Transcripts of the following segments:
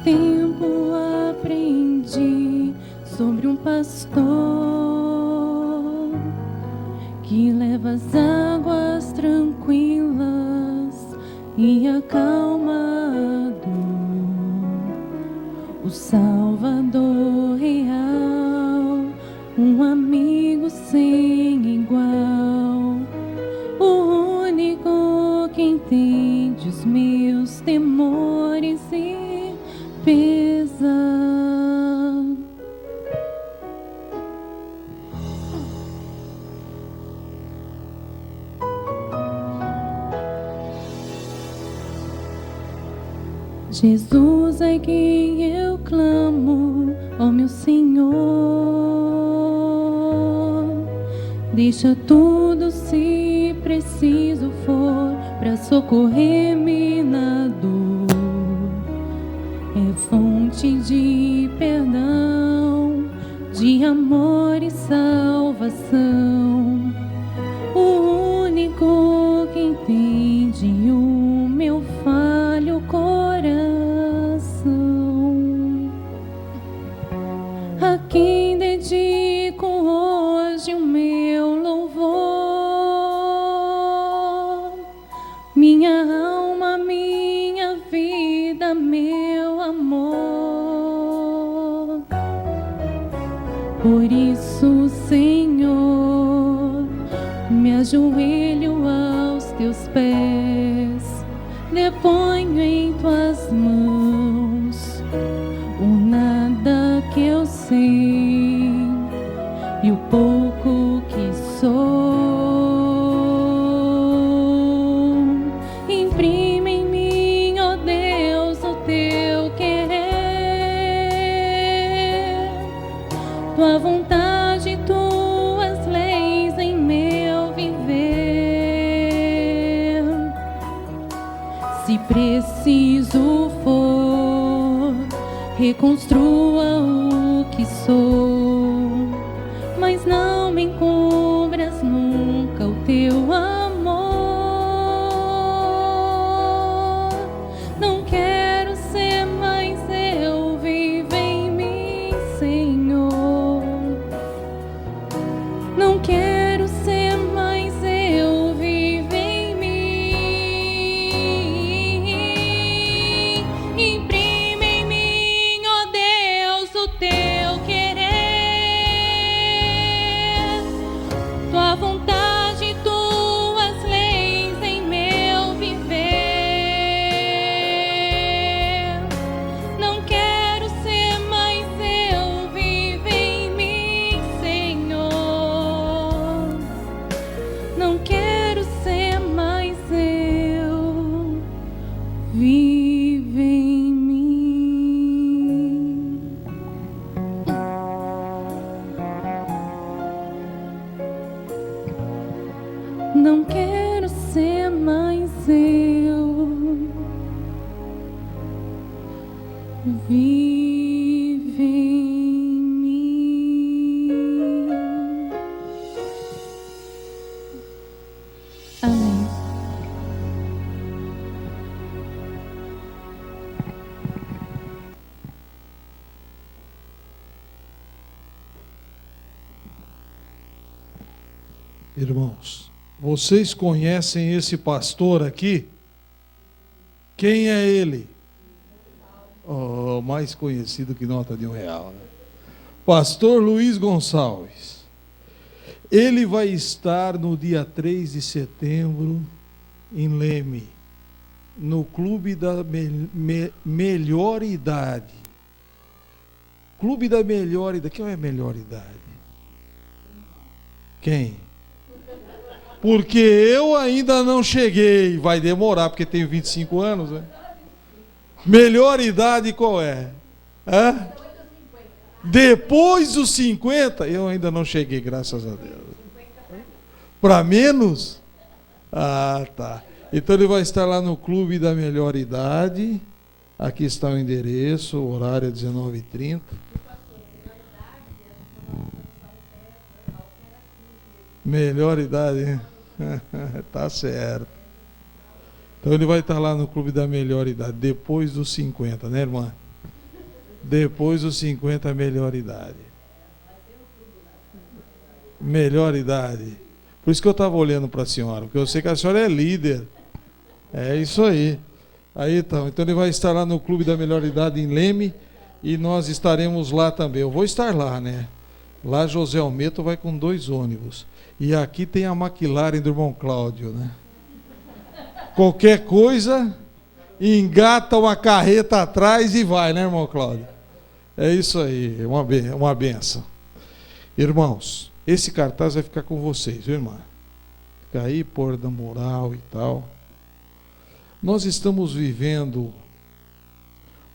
tempo aprendi sobre um pastor que leva as águas tranquilas e acalma a dor. O Salvador real, um amigo sem igual, o único que entende os meus temores e pesar. Jesus é quem eu clamo, ó meu Senhor. Deixa tudo, se preciso for, pra socorrer-me na dor. É fonte de perdão, de amor e salvação. O único que entende o meu falho coração. A quem dedico hoje o meu louvor, minha alma, minha vida, meu amor. Por isso, Senhor, me ajoelho aos teus pés, deponho em tuas mãos o nada que eu sei e o pouco que sou. Imprime em mim, ó Deus, o teu querer, tua vontade, tuas leis em meu viver. Se preciso for, reconstrua o que sou, mas não me encubras nunca o teu amor. Não quero ser mais eu, vive em mim, Senhor. Não quero ser mais eu, vive em mim. Imprime em mim, ó Deus, o teu querer, tua vontade, tuas leis em meu viver. Não quero ser mais eu, vive em mim, Senhor. Não quero ser mais eu, vive em mim. Não quero ser mais eu, vive em mim. Amém. Irmãos, vocês conhecem esse pastor aqui? Quem é ele? Oh, mais conhecido que nota de R$1, né? Pastor Luiz Gonçalves. Ele vai estar no dia 3 de setembro em Leme, no Clube da Melhor Idade. Clube da Melhor Idade. Quem é a melhor idade? Quem? Porque eu ainda não cheguei. Vai demorar, porque tenho 25 anos, né? Melhor idade qual é? Hã? Depois dos 50? Eu ainda não cheguei, graças a Deus. Para menos? Ah, tá. Então ele vai estar lá no Clube da Melhor Idade. Aqui está o endereço, o horário é 19h30. Melhor idade, tá certo. Então ele vai estar lá no Clube da Melhor Idade, depois dos 50, né, irmã? Depois dos 50, a melhor idade. Melhor idade. Por isso que eu estava olhando para a senhora, porque eu sei que a senhora é líder. É isso aí. Aí então ele vai estar lá no Clube da Melhor Idade em Leme e nós estaremos lá também. Eu vou estar lá, né? Lá José Almeto vai com 2 ônibus. E aqui tem a McLaren do irmão Cláudio, né? Qualquer coisa, engata uma carreta atrás e vai, né, irmão Cláudio? É isso aí, uma benção. Irmãos, esse cartaz vai ficar com vocês, viu, irmã? Fica aí, pôr da moral e tal. Nós estamos vivendo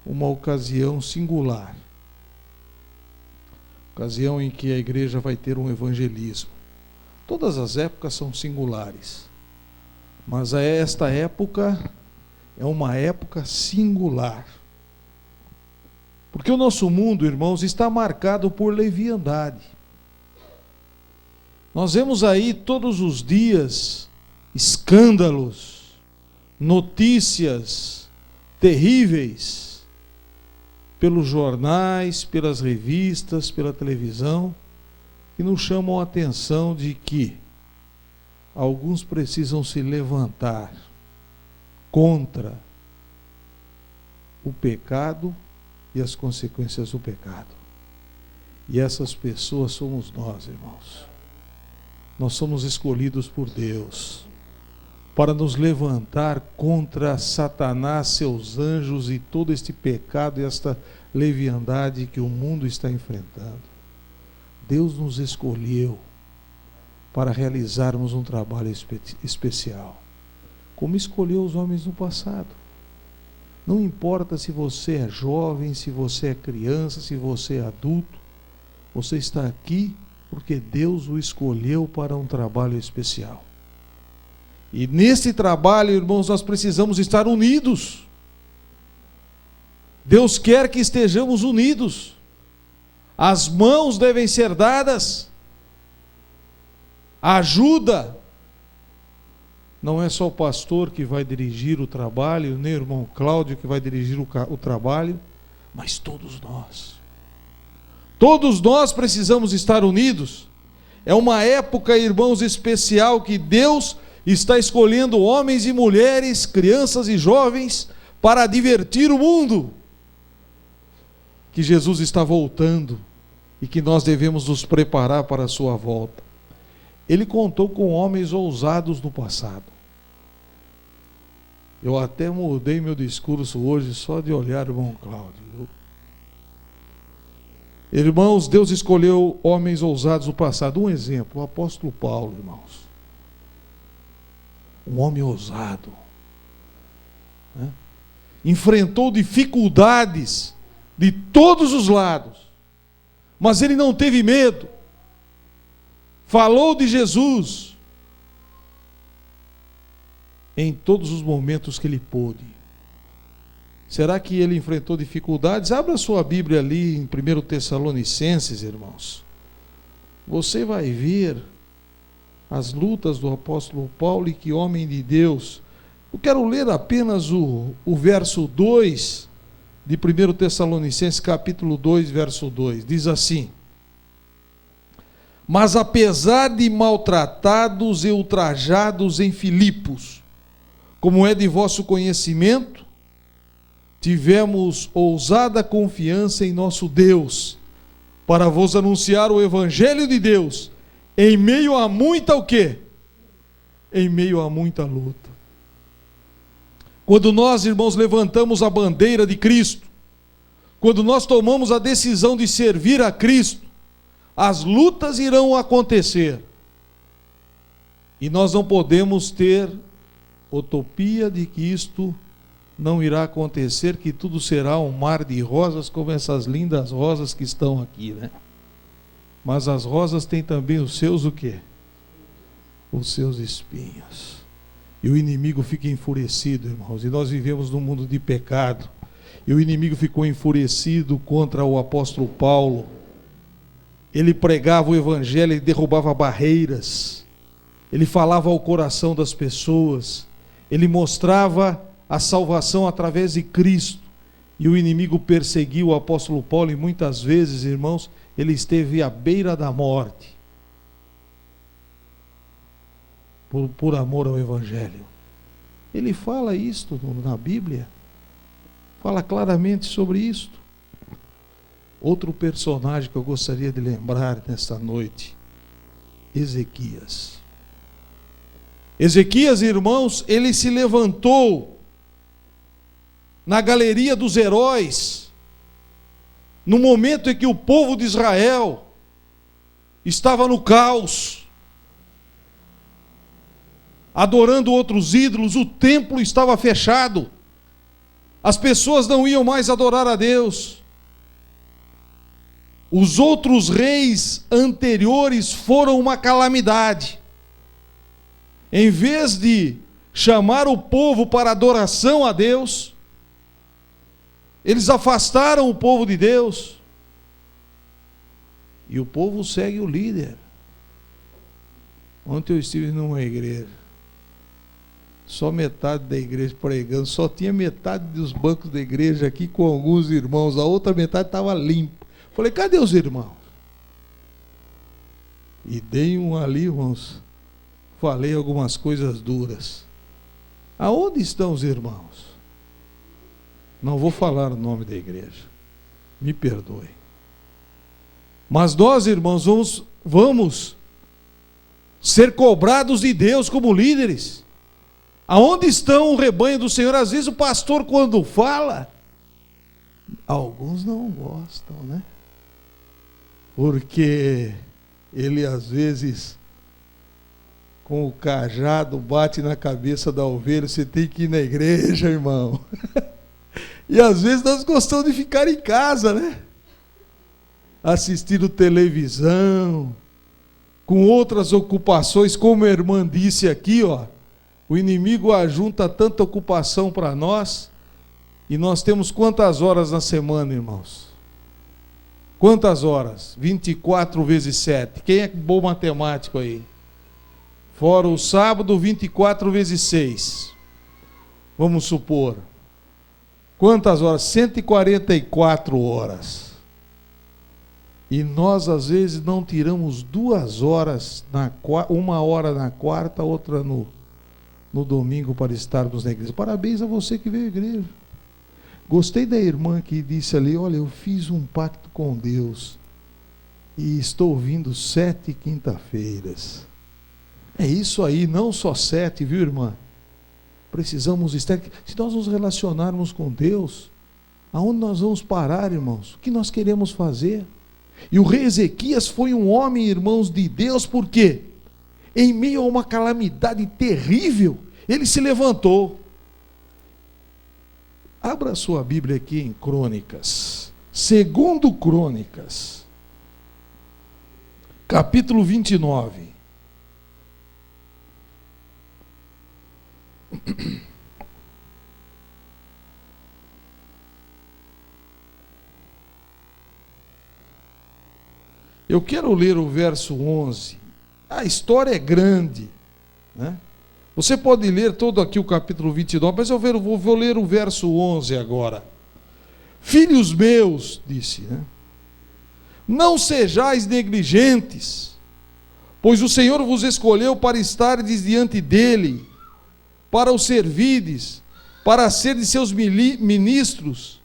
uma ocasião singular. Ocasião em que a igreja vai ter um evangelismo. Todas as épocas são singulares. Mas esta época é uma época singular. Porque o nosso mundo, irmãos, está marcado por leviandade. Nós vemos aí todos os dias escândalos, notícias terríveis, pelos jornais, pelas revistas, pela televisão, que nos chamam a atenção de que alguns precisam se levantar contra o pecado e as consequências do pecado. E essas pessoas somos nós, irmãos. Nós somos escolhidos por Deus para nos levantar contra Satanás, seus anjos e todo este pecado e esta leviandade que o mundo está enfrentando. Deus nos escolheu para realizarmos um trabalho especial, como escolheu os homens no passado. Não importa se você é jovem, se você é criança, se você é adulto, você está aqui porque Deus o escolheu para um trabalho especial. E nesse trabalho, irmãos, nós precisamos estar unidos. Deus quer que estejamos unidos. As mãos devem ser dadas. A ajuda. Não é só o pastor que vai dirigir o trabalho, nem o irmão Cláudio que vai dirigir o trabalho, mas todos nós. Todos nós precisamos estar unidos. É uma época, irmãos, especial que Deus está escolhendo homens e mulheres, crianças e jovens, para divertir o mundo. Que Jesus está voltando e que nós devemos nos preparar para a sua volta. Ele contou com homens ousados no passado. Eu até mudei meu discurso hoje só de olhar o irmão Cláudio. Irmãos, Deus escolheu homens ousados no passado. Um exemplo, o apóstolo Paulo, irmãos. Um homem ousado. Né? Enfrentou dificuldades de todos os lados. Mas ele não teve medo. Falou de Jesus em todos os momentos que ele pôde. Será que ele enfrentou dificuldades? Abra sua Bíblia ali em 1 Tessalonicenses, irmãos. Você vai ver as lutas do apóstolo Paulo, e que homem de Deus. Eu quero ler apenas o verso 2 de 1 Tessalonicenses, capítulo 2, verso 2. Diz assim: mas apesar de maltratados e ultrajados em Filipos, como é de vosso conhecimento, tivemos ousada confiança em nosso Deus, para vos anunciar o Evangelho de Deus, em meio a muita o quê? Em meio a muita luta. Quando nós, irmãos, levantamos a bandeira de Cristo, quando nós tomamos a decisão de servir a Cristo, as lutas irão acontecer. E nós não podemos ter utopia de que isto não irá acontecer, que tudo será um mar de rosas, como essas lindas rosas que estão aqui, né? Mas as rosas têm também os seus o quê? Os seus espinhos. E o inimigo fica enfurecido, irmãos. E nós vivemos num mundo de pecado. E o inimigo ficou enfurecido contra o apóstolo Paulo. Ele pregava o evangelho e derrubava barreiras. Ele falava ao coração das pessoas. Ele mostrava a salvação através de Cristo. E o inimigo perseguiu o apóstolo Paulo, e muitas vezes, irmãos, ele esteve à beira da morte, por amor ao Evangelho. Ele fala isto na Bíblia, fala claramente sobre isto. Outro personagem que eu gostaria de lembrar nesta noite, Ezequias. Ezequias, irmãos, ele se levantou na galeria dos heróis, no momento em que o povo de Israel estava no caos, adorando outros ídolos, o templo estava fechado, as pessoas não iam mais adorar a Deus. Os outros reis anteriores foram uma calamidade. Em vez de chamar o povo para adoração a Deus, eles afastaram o povo de Deus. E o povo segue o líder. Ontem eu estive numa igreja, só metade da igreja pregando, só tinha metade dos bancos da igreja aqui com alguns irmãos, a outra metade estava limpa. Falei, cadê os irmãos? E dei um ali, irmãos, falei algumas coisas duras. Aonde estão os irmãos? Não vou falar o nome da igreja, me perdoe. Mas nós, irmãos, vamos ser cobrados de Deus como líderes. Aonde estão o rebanho do Senhor? Às vezes o pastor, quando fala, alguns não gostam, né? Porque ele, às vezes, com o cajado, bate na cabeça da ovelha. Você tem que ir na igreja, irmão. E às vezes nós gostamos de ficar em casa, né? Assistindo televisão, com outras ocupações, como a irmã disse aqui, ó. O inimigo ajunta tanta ocupação para nós, e nós temos quantas horas na semana, irmãos? Quantas horas? 24 vezes 7. Quem é bom matemático aí? Fora o sábado, 24 vezes 6. Vamos supor. Quantas horas? 144 horas. E nós, às vezes, não tiramos 2 horas, uma hora na quarta, outra no domingo, para estarmos na igreja. Parabéns a você que veio à igreja. Gostei da irmã que disse ali, olha, eu fiz um pacto com Deus e estou vindo 7 quinta-feiras. É isso aí, não só 7, viu, irmã? Precisamos estar... Se nós nos relacionarmos com Deus, aonde nós vamos parar, irmãos? O que nós queremos fazer? E o rei Ezequias foi um homem, irmãos, de Deus, por quê? Em meio a uma calamidade terrível, ele se levantou. Abra sua Bíblia aqui em Crônicas, 2 Crônicas, capítulo 29. Eu quero ler o verso 11. A história é grande, né? Você pode ler todo aqui o capítulo 29, mas eu vou ler o verso 11 agora. Filhos meus, disse, né? Não sejais negligentes, pois o Senhor vos escolheu para estardes diante dele, para o servirdes, para serdes seus ministros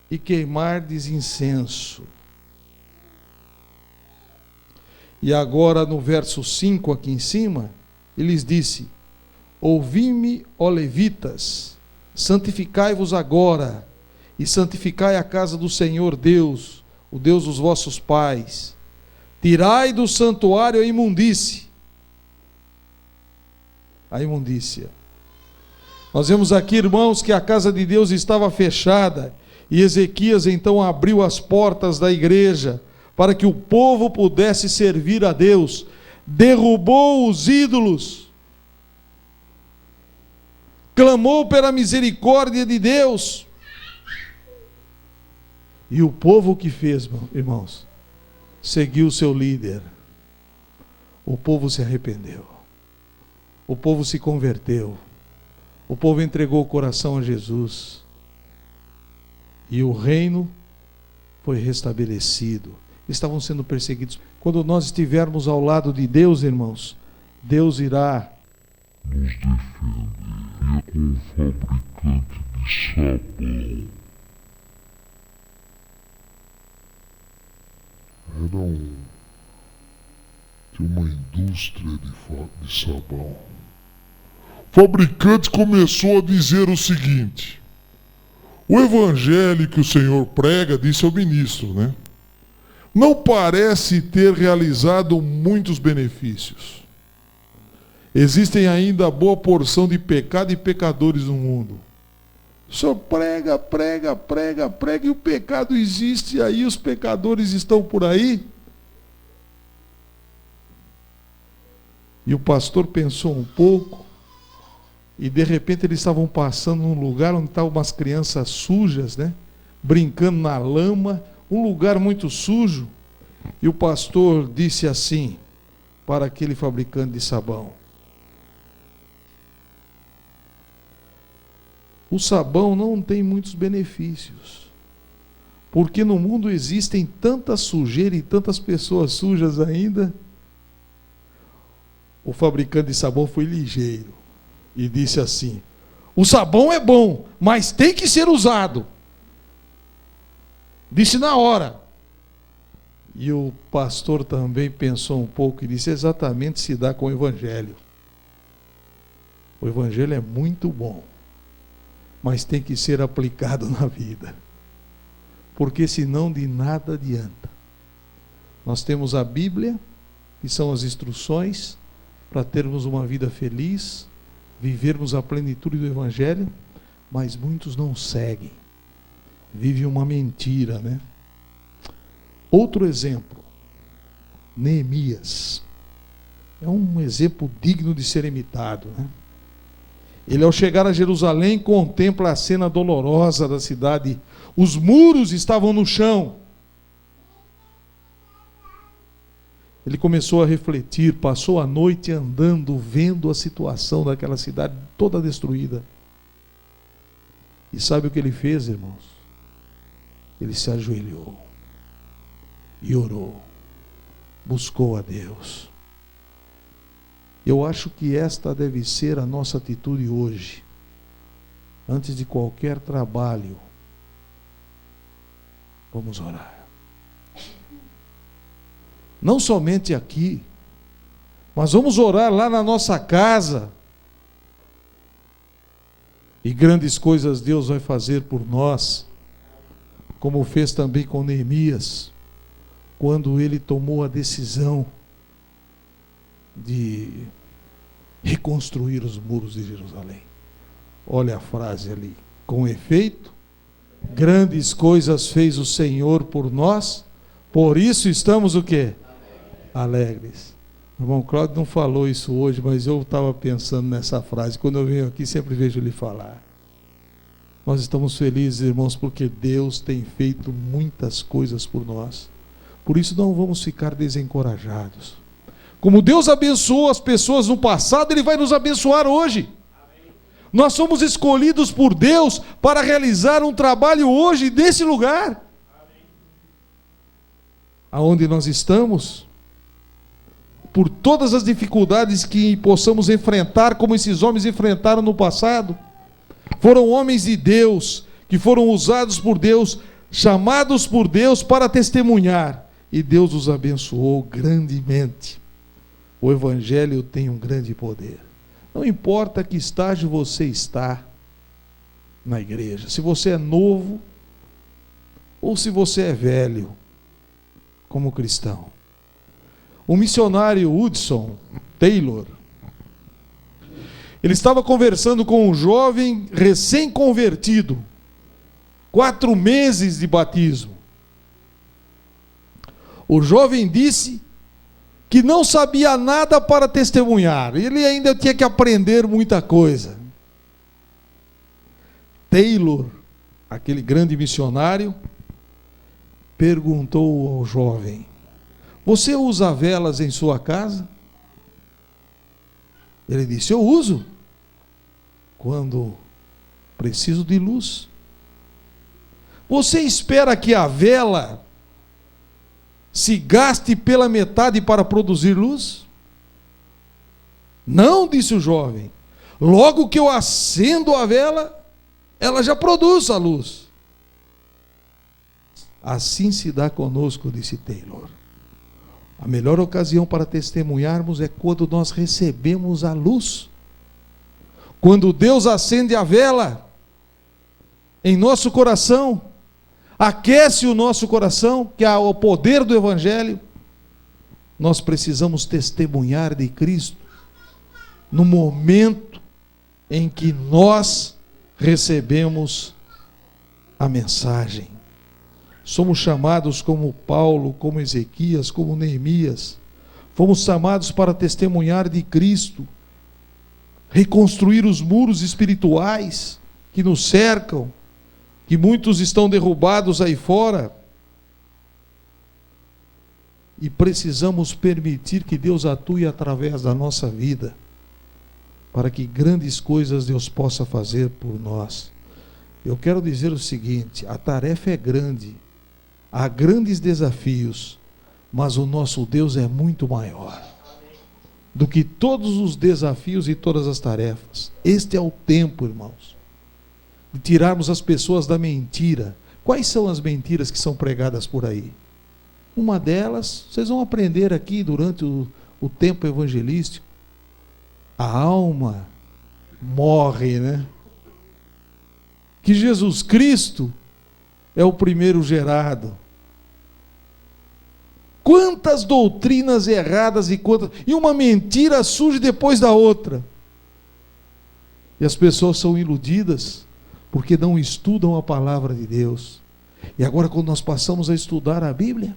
e queimardes incenso. E agora no verso 5 aqui em cima, ele lhes disse, ouvi-me, ó levitas, santificai-vos agora, e santificai a casa do Senhor Deus, o Deus dos vossos pais. Tirai do santuário a imundície. A imundícia. Nós vemos aqui, irmãos, que a casa de Deus estava fechada, e Ezequias então abriu as portas da igreja, para que o povo pudesse servir a Deus. Derrubou os ídolos, clamou pela misericórdia de Deus. E o povo que fez, irmãos, seguiu o seu líder. O povo se arrependeu. O povo se converteu. O povo entregou o coração a Jesus. E o reino foi restabelecido. Eles estavam sendo perseguidos. Quando nós estivermos ao lado de Deus, irmãos, Deus irá nos defender. E com o fabricante de sabão. Tinha uma indústria de sabão. O fabricante começou a dizer o seguinte: o evangelho que o Senhor prega, disse ao ministro, né? Não parece ter realizado muitos benefícios. Existem ainda boa porção de pecado e pecadores no mundo. O Senhor prega, e o pecado existe aí, os pecadores estão por aí. E o pastor pensou um pouco, e de repente eles estavam passando num lugar onde estavam umas crianças sujas, né? Brincando na lama, um lugar muito sujo. E o pastor disse assim para aquele fabricante de sabão: o sabão não tem muitos benefícios, porque no mundo existem tanta sujeira e tantas pessoas sujas ainda. O fabricante de sabão foi ligeiro e disse assim: o sabão é bom, mas tem que ser usado. Disse na hora. E o pastor também pensou um pouco e disse: exatamente se dá com o evangelho. O evangelho é muito bom, mas tem que ser aplicado na vida, porque senão de nada adianta. Nós temos a Bíblia, que são as instruções para termos uma vida feliz, vivermos a plenitude do evangelho, mas muitos não seguem, vivem uma mentira, né? Outro exemplo, Neemias. É um exemplo digno de ser imitado, né? Ele, ao chegar a Jerusalém, contempla a cena dolorosa da cidade. Os muros estavam no chão. Ele começou a refletir, passou a noite andando, vendo a situação daquela cidade toda destruída. E sabe o que ele fez, irmãos? Ele se ajoelhou e orou, buscou a Deus. Eu acho que esta deve ser a nossa atitude hoje. Antes de qualquer trabalho, vamos orar. Não somente aqui, mas vamos orar lá na nossa casa. E grandes coisas Deus vai fazer por nós, como fez também com Neemias, quando ele tomou a decisão de reconstruir os muros de Jerusalém. Olha a frase ali: com efeito, grandes coisas fez o Senhor por nós, por isso estamos o quê? Alegres. O irmão Cláudio não falou isso hoje, mas eu estava pensando nessa frase. Quando eu venho aqui, sempre vejo ele falar. Nós estamos felizes, irmãos, porque Deus tem feito muitas coisas por nós. Por isso não vamos ficar desencorajados. Como Deus abençoou as pessoas no passado, Ele vai nos abençoar hoje. Amém. Nós somos escolhidos por Deus para realizar um trabalho hoje nesse lugar. Amém. Aonde nós estamos, por todas as dificuldades que possamos enfrentar, como esses homens enfrentaram no passado, foram homens de Deus, que foram usados por Deus, chamados por Deus para testemunhar. E Deus os abençoou grandemente. O Evangelho tem um grande poder. Não importa que estágio você está na igreja, se você é novo ou se você é velho como cristão. O missionário Hudson Taylor, ele estava conversando com um jovem recém-convertido, 4 meses de batismo. O jovem disse que não sabia nada para testemunhar. Ele ainda tinha que aprender muita coisa. Taylor, aquele grande missionário, perguntou ao jovem: você usa velas em sua casa? Ele disse: eu uso, quando preciso de luz. Você espera que a vela se gaste pela metade para produzir luz? Não, disse o jovem. Logo que eu acendo a vela, ela já produz a luz. Assim se dá conosco, disse Taylor. A melhor ocasião para testemunharmos é quando nós recebemos a luz. Quando Deus acende a vela em nosso coração, aquece o nosso coração, que é o poder do Evangelho, nós precisamos testemunhar de Cristo no momento em que nós recebemos a mensagem. Somos chamados como Paulo, como Ezequias, como Neemias. Fomos chamados para testemunhar de Cristo, reconstruir os muros espirituais que nos cercam, que muitos estão derrubados aí fora. E precisamos permitir que Deus atue através da nossa vida, para que grandes coisas Deus possa fazer por nós. Eu quero dizer o seguinte: a tarefa é grande, há grandes desafios, mas o nosso Deus é muito maior do que todos os desafios e todas as tarefas. Este é o tempo, irmãos, de tirarmos as pessoas da mentira. Quais são as mentiras que são pregadas por aí? Uma delas, vocês vão aprender aqui durante o tempo evangelístico. A alma morre, né? Que Jesus Cristo é o primeiro gerado. Quantas doutrinas erradas e uma mentira surge depois da outra. E as pessoas são iludidas porque não estudam a palavra de Deus. E agora, quando nós passamos a estudar a Bíblia,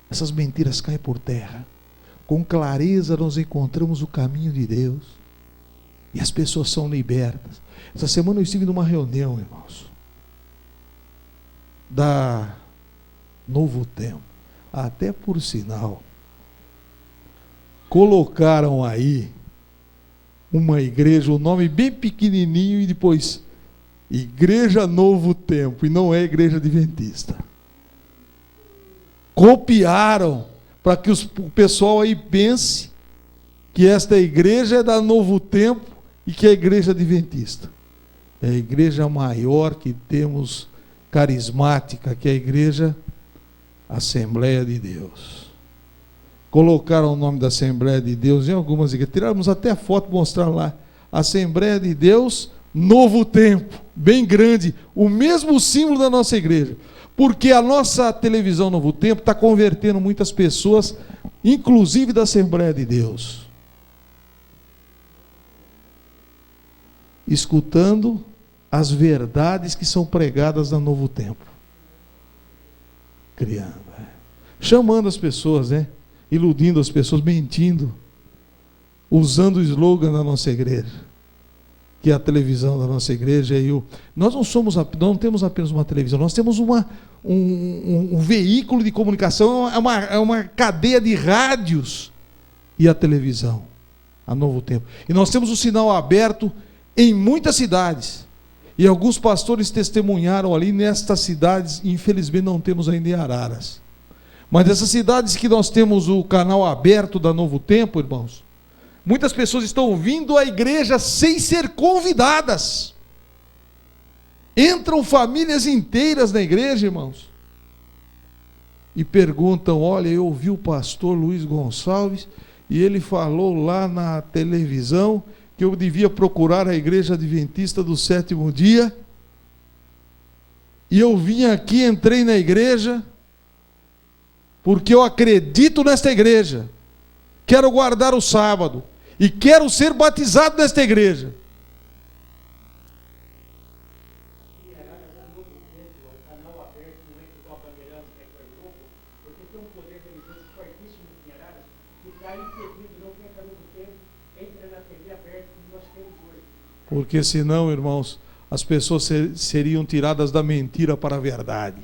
essas mentiras caem por terra. Com clareza nós encontramos o caminho de Deus. E as pessoas são libertas. Essa semana eu estive numa reunião, irmãos, da Novo Tempo. Até por sinal, colocaram aí uma igreja, um nome bem pequenininho, e depois Igreja Novo Tempo, e não é Igreja Adventista. Copiaram, para que o pessoal aí pense que esta igreja é da Novo Tempo e que é a Igreja Adventista. É a igreja maior que temos, carismática, que é a Igreja Assembleia de Deus. Colocaram o nome da Assembleia de Deus em algumas igrejas, tiramos até a foto, mostrar lá, Assembleia de Deus Novo Tempo, bem grande, o mesmo símbolo da nossa igreja, porque a nossa televisão Novo Tempo está convertendo muitas pessoas, inclusive da Assembleia de Deus, escutando as verdades que são pregadas no Novo Tempo, criando, chamando as pessoas, iludindo as pessoas, mentindo, usando o slogan da nossa igreja, que é a televisão da nossa igreja. Nós não temos apenas uma televisão, nós temos um veículo de comunicação, é uma cadeia de rádios, e a televisão, a Novo Tempo. E nós temos o sinal aberto em muitas cidades, e alguns pastores testemunharam ali nestas cidades. Infelizmente não temos ainda em Araras, mas nessas cidades que nós temos o canal aberto da Novo Tempo, irmãos, muitas pessoas estão vindo à igreja sem ser convidadas. Entram famílias inteiras na igreja, irmãos, e perguntam: olha, eu ouvi o pastor Luiz Gonçalves e ele falou lá na televisão que eu devia procurar a Igreja Adventista do Sétimo Dia, e eu vim aqui, entrei na igreja porque eu acredito nesta igreja, quero guardar o sábado e quero ser batizado nesta igreja. Porque senão, irmãos, as pessoas seriam tiradas da mentira para a verdade.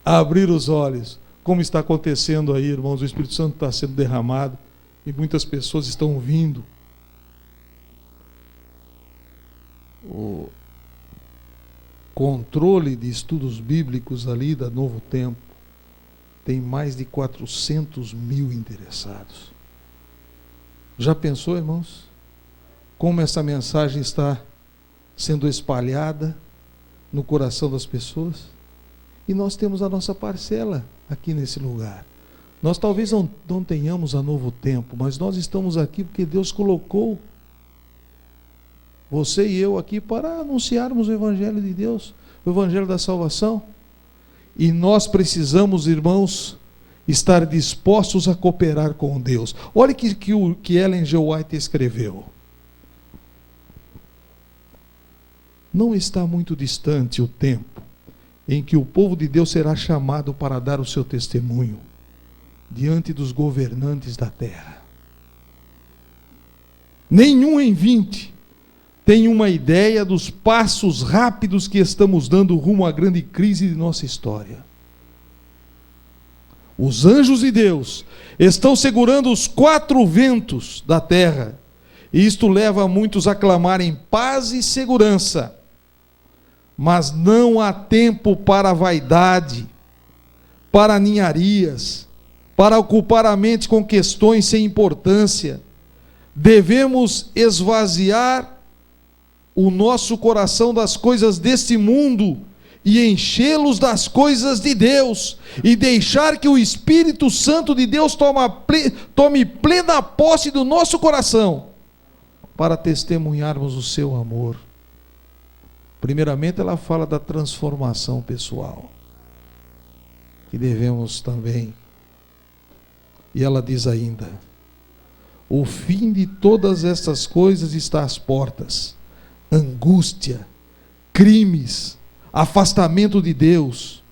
Abrir os olhos, como está acontecendo aí, irmãos, o Espírito Santo está sendo derramado e muitas pessoas estão vindo. controle de estudos bíblicos ali da Novo Tempo, tem mais de 400 mil interessados. Já pensou, irmãos, como essa mensagem está sendo espalhada no coração das pessoas? E nós temos a nossa parcela aqui nesse lugar. Nós talvez não tenhamos a Novo Tempo, mas nós estamos aqui porque Deus colocou você e eu aqui para anunciarmos o Evangelho de Deus, o Evangelho da salvação. E nós precisamos, irmãos, estar dispostos a cooperar com Deus. Olha o que Ellen G. White escreveu. Não está muito distante o tempo em que o povo de Deus será chamado para dar o seu testemunho diante dos governantes da terra. Nenhum em 20 tem uma ideia dos passos rápidos que estamos dando rumo à grande crise de nossa história. Os anjos de Deus estão segurando os 4 ventos da terra, e isto leva muitos a clamarem paz e segurança. Mas não há tempo para vaidade, para ninharias, para ocupar a mente com questões sem importância. Devemos esvaziar o nosso coração das coisas deste mundo e enchê-los das coisas de Deus, e deixar que o Espírito Santo de Deus tome plena posse do nosso coração, para testemunharmos o seu amor. Primeiramente, ela fala da transformação pessoal, que devemos também. E ela diz ainda: o fim de todas estas coisas está às portas. Angústia, crimes, afastamento de Deus.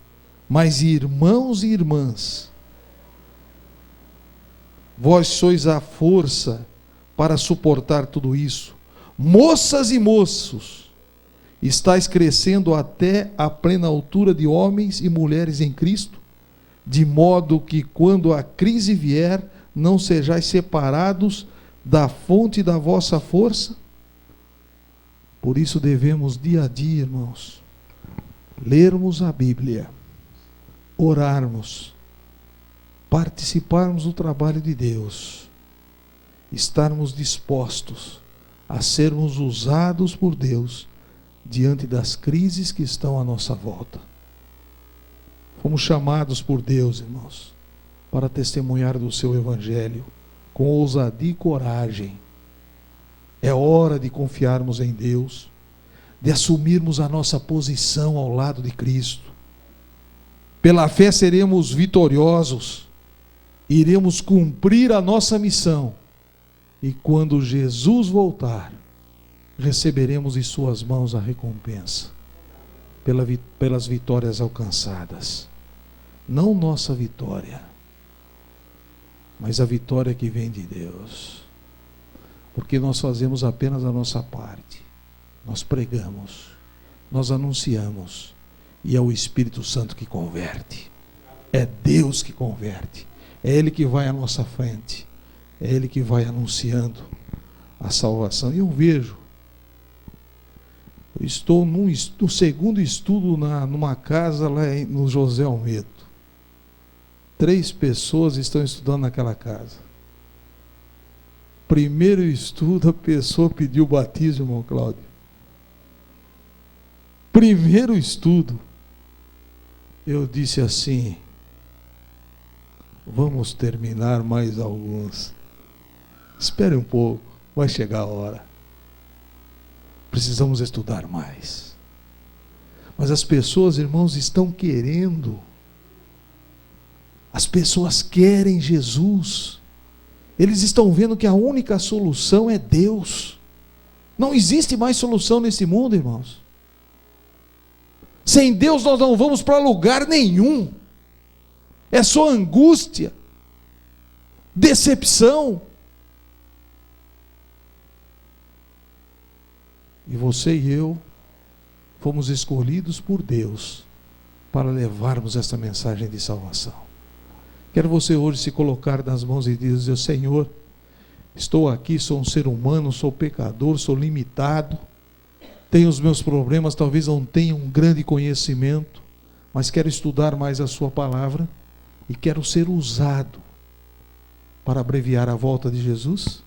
Mas irmãos e irmãs, vós sois a força para suportar tudo isso. Moças e moços, estáis crescendo até a plena altura de homens e mulheres em Cristo, de modo que quando a crise vier, não sejais separados da fonte da vossa força. Por isso devemos dia a dia, irmãos, lermos a Bíblia, orarmos, participarmos do trabalho de Deus, estarmos dispostos a sermos usados por Deus diante das crises que estão à nossa volta. Fomos chamados por Deus, irmãos, para testemunhar do seu Evangelho com ousadia e coragem. É hora de confiarmos em Deus, de assumirmos a nossa posição ao lado de Cristo. Pela fé seremos vitoriosos, iremos cumprir a nossa missão, e quando Jesus voltar, receberemos em suas mãos a recompensa pelas vitórias alcançadas. Não nossa vitória, mas a vitória que vem de Deus. Porque nós fazemos apenas a nossa parte. Nós pregamos, nós anunciamos, e é o Espírito Santo que converte. É Deus que converte. É Ele que vai à nossa frente. É Ele que vai anunciando a salvação. E eu vejo, eu estou no segundo estudo numa casa lá no José Almeida. 3 pessoas estão estudando naquela casa. Primeiro estudo, a pessoa pediu batismo, irmão Cláudio. Primeiro estudo, eu disse assim: vamos terminar mais alguns. Espere um pouco, vai chegar a hora. Precisamos estudar mais. Mas as pessoas, irmãos, estão querendo. As pessoas querem Jesus. Eles estão vendo que a única solução é Deus. Não existe mais solução nesse mundo, irmãos. Sem Deus nós não vamos para lugar nenhum. É só angústia, decepção. E você e eu fomos escolhidos por Deus para levarmos essa mensagem de salvação. Quero você hoje se colocar nas mãos de Deus e dizer: Senhor, estou aqui, sou um ser humano, sou pecador, sou limitado, tenho os meus problemas, talvez não tenha um grande conhecimento, mas quero estudar mais a sua palavra e quero ser usado para abreviar a volta de Jesus,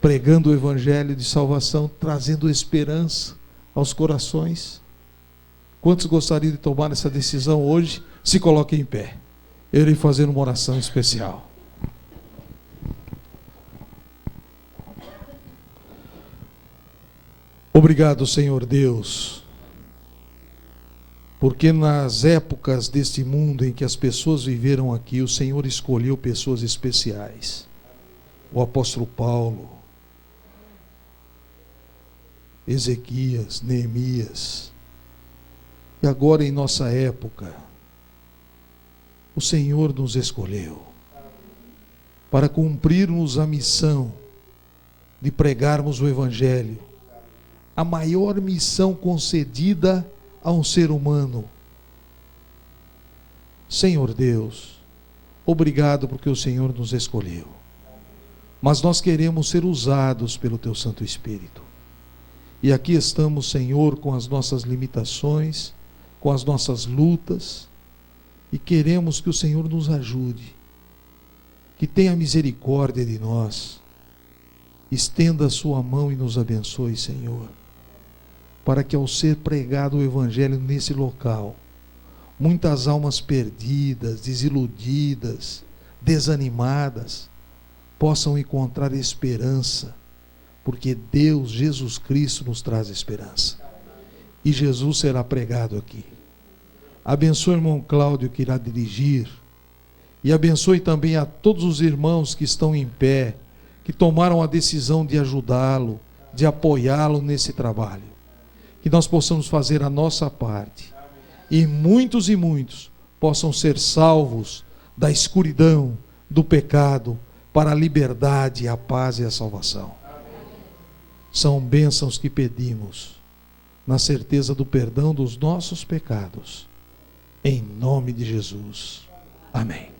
pregando o evangelho de salvação, trazendo esperança aos corações. Quantos gostariam de tomar essa decisão hoje? Se coloquem em pé. Eu irei fazer uma oração especial. Obrigado, Senhor Deus, porque nas épocas deste mundo em que as pessoas viveram aqui, o Senhor escolheu pessoas especiais. O apóstolo Paulo, Ezequias, Neemias. E agora em nossa época, o Senhor nos escolheu para cumprirmos a missão de pregarmos o Evangelho, a maior missão concedida a um ser humano. Senhor Deus, obrigado porque o Senhor nos escolheu. Mas nós queremos ser usados pelo Teu Santo Espírito. E aqui estamos, Senhor, com as nossas limitações, com as nossas lutas, e queremos que o Senhor nos ajude, que tenha misericórdia de nós, estenda a sua mão e nos abençoe, Senhor, para que ao ser pregado o Evangelho nesse local, muitas almas perdidas, desiludidas, desanimadas, possam encontrar esperança, porque Deus, Jesus Cristo, nos traz esperança. E Jesus será pregado aqui. Abençoe o irmão Cláudio que irá dirigir, e abençoe também a todos os irmãos que estão em pé, que tomaram a decisão de ajudá-lo, de apoiá-lo nesse trabalho. Que nós possamos fazer a nossa parte, e muitos possam ser salvos da escuridão, do pecado, para a liberdade, a paz e a salvação. São bênçãos que pedimos, na certeza do perdão dos nossos pecados, em nome de Jesus. Amém.